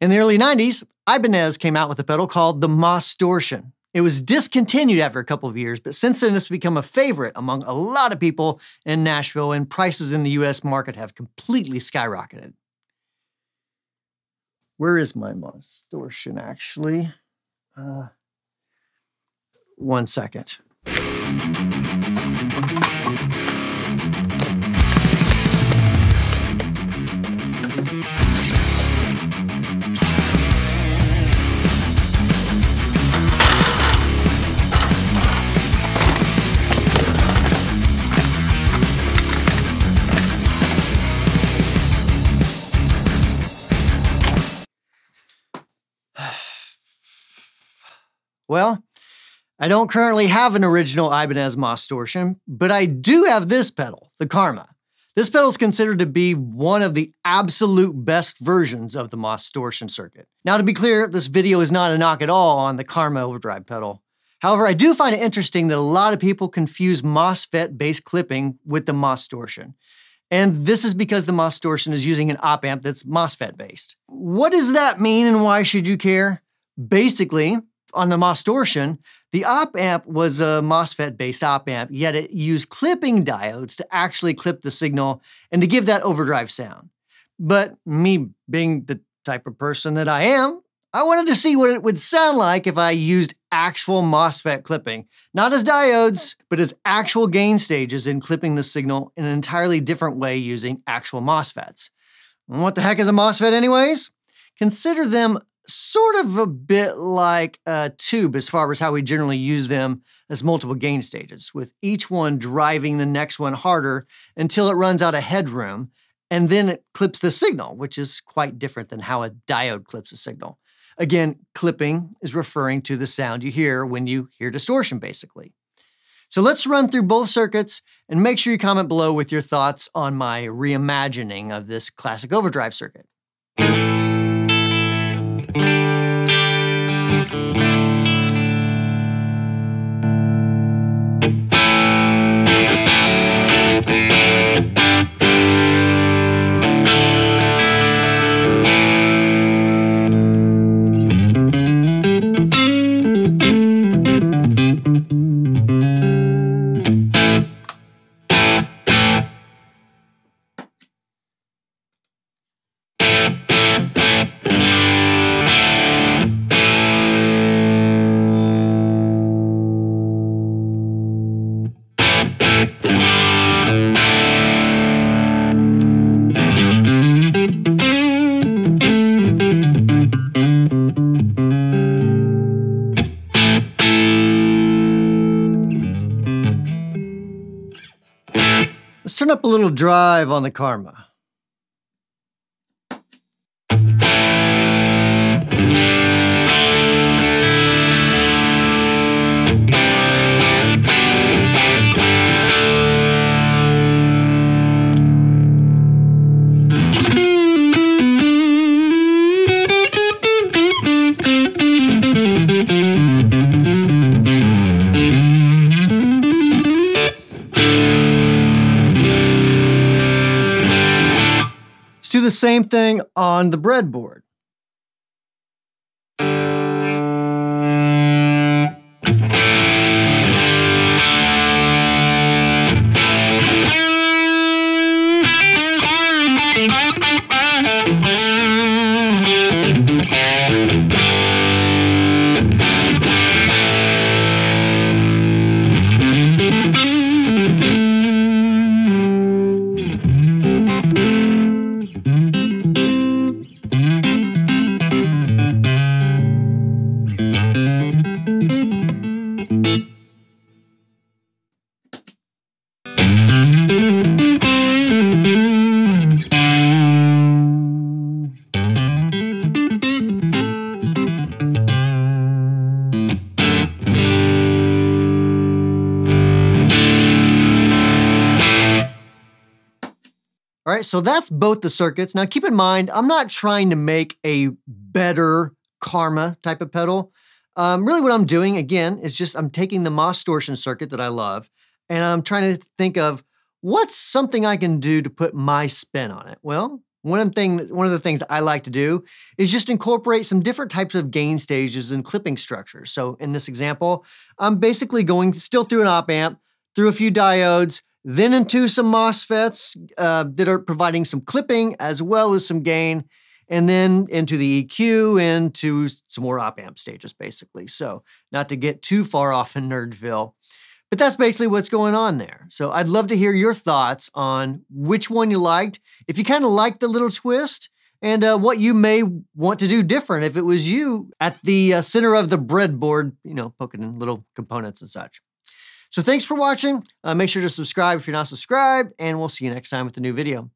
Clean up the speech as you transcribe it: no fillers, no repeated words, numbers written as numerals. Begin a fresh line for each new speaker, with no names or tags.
In the early 90s, Ibanez came out with a pedal called the Mostortion. It was discontinued after a couple of years, but since then it's become a favorite among a lot of people in Nashville, and prices in the US market have completely skyrocketed. Where is my Mostortion, actually? 1 second. Well, I don't currently have an original Ibanez Mostortion, but I do have this pedal, the Karma. This pedal is considered to be one of the absolute best versions of the Mostortion circuit. Now, to be clear, this video is not a knock at all on the Karma overdrive pedal. However, I do find it interesting that a lot of people confuse MOSFET-based clipping with the Mostortion. And this is because the Mostortion is using an op-amp that's MOSFET-based. What does that mean and why should you care? Basically, on the Mostortion, the op-amp was a MOSFET-based op-amp, yet it used clipping diodes to actually clip the signal and to give that overdrive sound. But me being the type of person that I am, I wanted to see what it would sound like if I used actual MOSFET clipping, not as diodes, but as actual gain stages in clipping the signal in an entirely different way using actual MOSFETs. And what the heck is a MOSFET anyways? Consider them sort of a bit like a tube as far as how we generally use them as multiple gain stages, with each one driving the next one harder until it runs out of headroom, and then it clips the signal, which is quite different than how a diode clips a signal. Again, clipping is referring to the sound you hear when you hear distortion, basically. So let's run through both circuits and make sure you comment below with your thoughts on my reimagining of this classic overdrive circuit. Let's turn up a little drive on the Karma. Do the same thing on the breadboard. All right, so that's both the circuits. Now keep in mind, I'm not trying to make a better Karma type of pedal. Really what I'm doing, again, is just I'm taking the Mostortion circuit that I love, and I'm trying to think of what's something I can do to put my spin on it. Well, one of the things I like to do is just incorporate some different types of gain stages and clipping structures. So in this example, I'm basically going still through an op amp, through a few diodes, then into some MOSFETs that are providing some clipping as well as some gain, and then into the EQ, into some more op amp stages, basically. So not to get too far off in Nerdville. But that's basically what's going on there. So I'd love to hear your thoughts on which one you liked, if you kind of liked the little twist, and what you may want to do different if it was you at the center of the breadboard, poking in little components and such. So thanks for watching. Make sure to subscribe if you're not subscribed, and we'll see you next time with a new video.